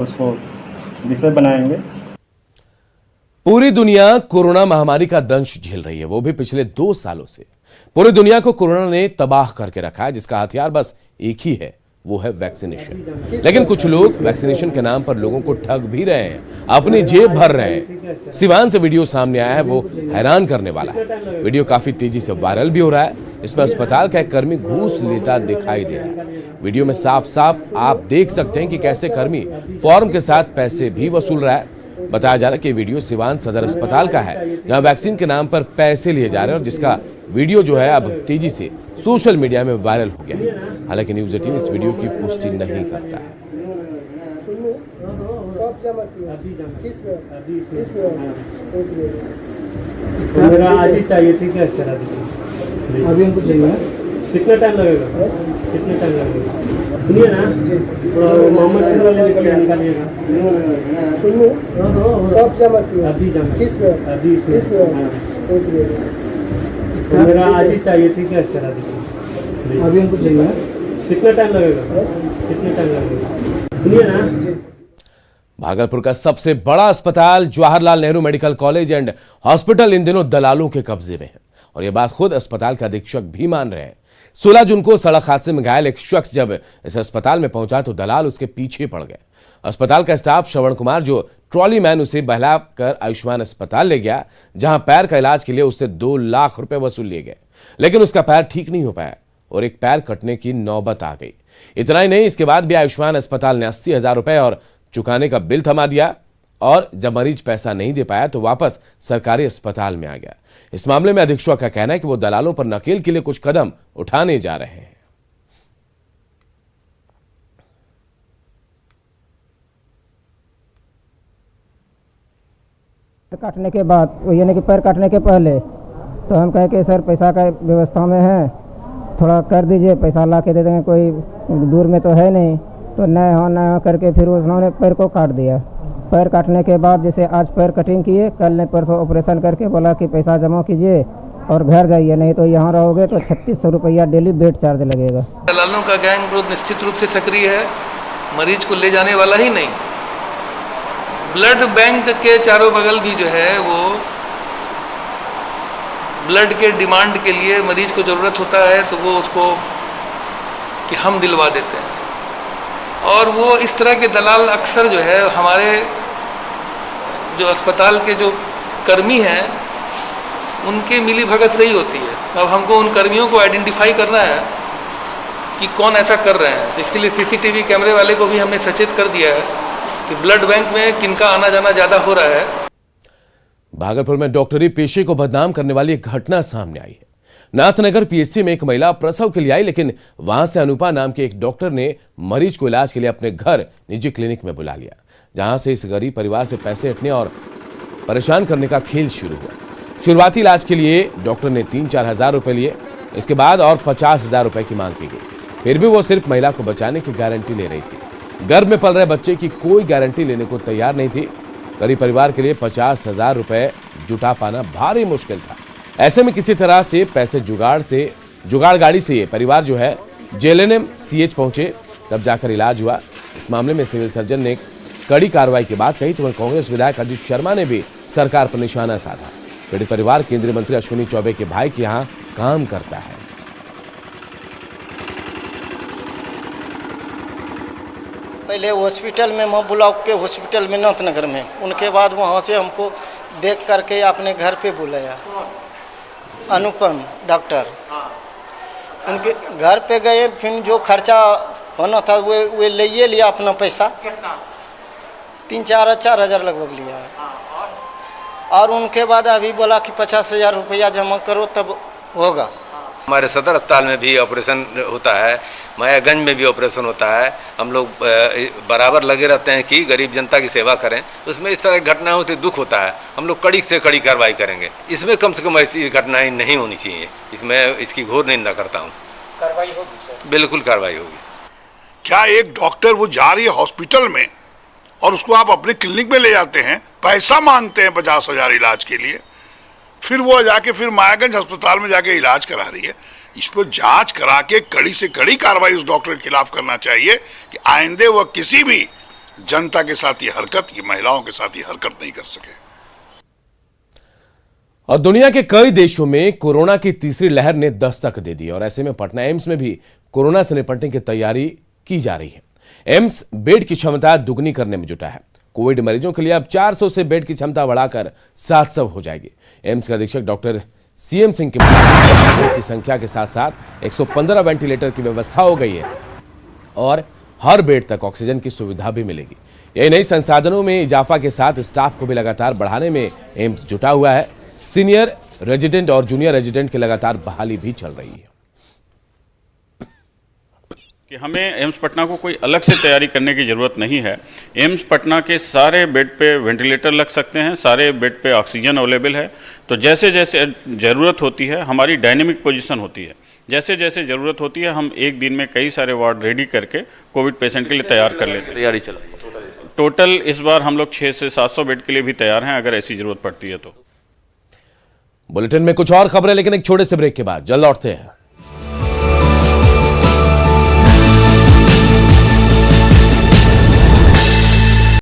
उसको विषय बनाएंगे। पूरी दुनिया कोरोना महामारी का दंश झेल रही है, वो भी पिछले 2 सालों से। पूरी दुनिया को कोरोना ने तबाह करके रखा है, जिसका हथियार बस एक ही है, वो है वैक्सीनेशन। लेकिन कुछ लोग वैक्सीनेशन के नाम पर लोगों को ठग भी रहे हैं, अपनी जेब भर रहे हैं। सिवान से वीडियो सामने आया है, वो हैरान करने वाला है। वीडियो काफी तेजी से वायरल भी हो रहा है। इसमें अस्पताल का एक कर्मी घूस लेता दिखाई दे रहा है। वीडियो में साफ साफ आप देख सकते हैं कि कैसे कर्मी फॉर्म के साथ पैसे भी वसूल रहा है। बताया जा रहा है कि वीडियो सिवान सदर अस्पताल का है, जहां वैक्सीन के नाम पर पैसे लिए जा रहे हैं और जिसका वीडियो जो है अब तेजी से सोशल मीडिया में वायरल हो गया है। हालांकि न्यूज़ 18 इस वीडियो की पुष्टि नहीं करता है। मेरा आज ही चाहिए थी क्या? अभी हमको चाहिए। कितना टाइम लगेगा? कितना टाइम लगेगा? सुनिए ना, मोहम्मद सिंह वाले निकालिएगा। सुनो, कब जमा किया? अभी जमा। किसमें? अभी इसमें। मेरा आज ही चाहिए थी क्या? अभी हमको चाहिए। कितना टाइम लगेगा? कितना टाइम लगेगा? सुनिए ना। भागलपुर का सबसे बड़ा अस्पताल Jawaharlal Nehru medical college and hospital in दिनों दलालों के कब्जे में है और यह बात खुद अस्पताल के अधीक्षक भी मान रहे हैं। 16 जून को सड़क हादसे में घायल एक शख्स जब इस अस्पताल में पहुंचा तो दलाल उसके पीछे पड़ गए। अस्पताल का स्टाफ श्रवण कुमार, जो ट्रॉली मैन, उसे बहलाकर आयुष्मान अस्पताल ले गया, जहां पैर का इलाज के लिए उससे 2 लाख रुपए वसूल लिए गए। लेकिन उसका पैर ठीक नहीं हो पाया और एक पैर कटने की नौबत आ गई। इतना ही नहीं, इसके बाद भी आयुष्मान अस्पताल ने 80,000 रुपए और चुकाने का बिल थमा दिया और जब मरीज पैसा नहीं दे पाया तो वापस सरकारी अस्पताल में आ गया। इस मामले में अधीक्षक का कहना है कि वो दलालों पर नकेल के लिए कुछ कदम उठाने जा रहे हैं। काटने के बाद, वो यानी कि पैर काटने के पहले तो हम कहे कि सर पैसा का व्यवस्था में है, थोड़ा कर दीजिए, पैसा ला के दे देंगे, कोई दूर में तो है नहीं। तो नए हो करके फिर उन्होंने पैर को काट दिया। पैर काटने के बाद जैसे आज पैर कटिंग किए, कल ने परसों ऑपरेशन करके बोला कि पैसा जमा कीजिए और घर जाइए, नहीं तो यहाँ रहोगे तो 3600 रुपया डेली बेड चार्ज लगेगा। दलालों का गैंग ग्रुप निश्चित रूप से सक्रिय है, मरीज को ले जाने वाला ही नहीं। ब्लड बैंक के चारों बगल भी जो है वो ब्लड के डिमांड के लिए मरीज को ज़रूरत होता है तो वो उसको कि हम दिलवा देते हैं। और वो इस तरह के दलाल अक्सर जो है हमारे जो अस्पताल के जो कर्मी हैं उनके मिली भगत से ही होती है। अब हमको उन कर्मियों को आइडेंटिफाई करना है कि कौन ऐसा कर रहे हैं। इसके लिए सीसीटीवी कैमरे वाले को भी हमने सचेत कर दिया है कि ब्लड बैंक में किनका आना जाना ज़्यादा हो रहा है। भागलपुर में डॉक्टरी पेशे को बदनाम करने वाली एक घटना सामने आई है। नाथनगर पीएचसी में एक महिला प्रसव के लिए आई, लेकिन वहां से अनुपा नाम के एक डॉक्टर ने मरीज को इलाज के लिए अपने घर निजी क्लिनिक में बुला लिया, जहां से इस गरीब परिवार से पैसे हटने और परेशान करने का खेल शुरू हुआ। शुरुआती इलाज के लिए डॉक्टर ने 3-4 हजार रुपए लिए। इसके बाद और 50,000 रुपए की मांग की गई। फिर भी वो सिर्फ महिला को बचाने की गारंटी ले रही थी। गर्भ में पल रहे बच्चे की कोई गारंटी लेने को तैयार नहीं थी। गरीब परिवार के लिए 50,000 रुपए जुटा पाना भारी मुश्किल था। ऐसे में किसी तरह से पैसे जुगाड़ गाड़ी से ये परिवार जो है जेएलएनएम सीएच पहुंचे, तब जाकर इलाज हुआ। इस मामले में सिविल सर्जन ने कड़ी कार्रवाई की बात कही तो वहीं कांग्रेस विधायक अजीत शर्मा ने भी सरकार पर निशाना साधा। पीड़ित परिवार केंद्रीय मंत्री अश्विनी चौबे के भाई के यहाँ काम करता है। पहले हॉस्पिटल में, मैं ब्लॉक के हॉस्पिटल में नाथनगर में, उनके बाद वहाँ से हमको देख करके अपने घर पे बुलाया। अनुपम डॉक्टर, उनके घर पे गए, फिर जो खर्चा होना था वो ले लिया अपना पैसा। 3-4 हजार लगभग लिया है। और उनके बाद अभी बोला कि 50,000 रुपया जमा करो तब होगा। हमारे सदर अस्पताल में भी ऑपरेशन होता है, मायागंज में भी ऑपरेशन होता है। हम लोग बराबर लगे रहते हैं कि गरीब जनता की सेवा करें। उसमें इस तरह की घटनाएं होती दुख होता है। हम लोग कड़ी से कड़ी कार्रवाई करेंगे। इसमें कम से कम ऐसी घटनाएं नहीं होनी चाहिए। इसमें इसकी घोर निंदा करता हूँ। कार्रवाई होगी? बिल्कुल कार्रवाई होगी। क्या एक डॉक्टर वो जा रही है हॉस्पिटल में और उसको आप अपने क्लिनिक में ले जाते हैं, पैसा मांगते हैं 50,000 इलाज के लिए, फिर वो जाके फिर मायागंज अस्पताल में जाके इलाज करा रही है। इस पर जांच करा के कड़ी से कड़ी कार्रवाई उस डॉक्टर के खिलाफ करना चाहिए कि आइंदे वह किसी भी जनता के साथ ये हरकत, ये महिलाओं के साथ ये हरकत नहीं कर सके। और दुनिया के कई देशों में कोरोना की तीसरी लहर ने दस्तक दे दी और ऐसे में पटना एम्स में भी कोरोना से निपटने की तैयारी की जा रही है। एम्स बेड की क्षमता दुगनी करने में जुटा है। कोविड मरीजों के लिए अब 400 से बेड की क्षमता बढ़ाकर 700 हो जाएगी। एम्स के अधीक्षक डॉक्टर सीएम सिंह के मुताबिक की संख्या के साथ साथ 115 वेंटिलेटर की व्यवस्था हो गई है और हर बेड तक ऑक्सीजन की सुविधा भी मिलेगी। यही नहीं, संसाधनों में इजाफा के साथ स्टाफ को भी लगातार बढ़ाने में एम्स जुटा हुआ है। सीनियर रेजिडेंट और जूनियर रेजिडेंट की लगातार बहाली भी चल रही है। कि हमें एम्स पटना को कोई अलग से तैयारी करने की ज़रूरत नहीं है। एम्स पटना के सारे बेड पे वेंटिलेटर लग सकते हैं, सारे बेड पे ऑक्सीजन अवेलेबल है। तो जैसे जैसे ज़रूरत होती है, हमारी डायनेमिक पोजीशन होती है, जैसे जैसे ज़रूरत होती है हम एक दिन में कई सारे वार्ड रेडी करके कोविड पेशेंट के लिए तैयार कर लेते हैं। तैयारी चला टोटल इस बार हम लोग 600 से 700 बेड के लिए भी तैयार हैं अगर ऐसी ज़रूरत पड़ती है तो। बुलेटिन में कुछ और खबरें, लेकिन एक छोटे से ब्रेक के बाद जल्द लौटते हैं।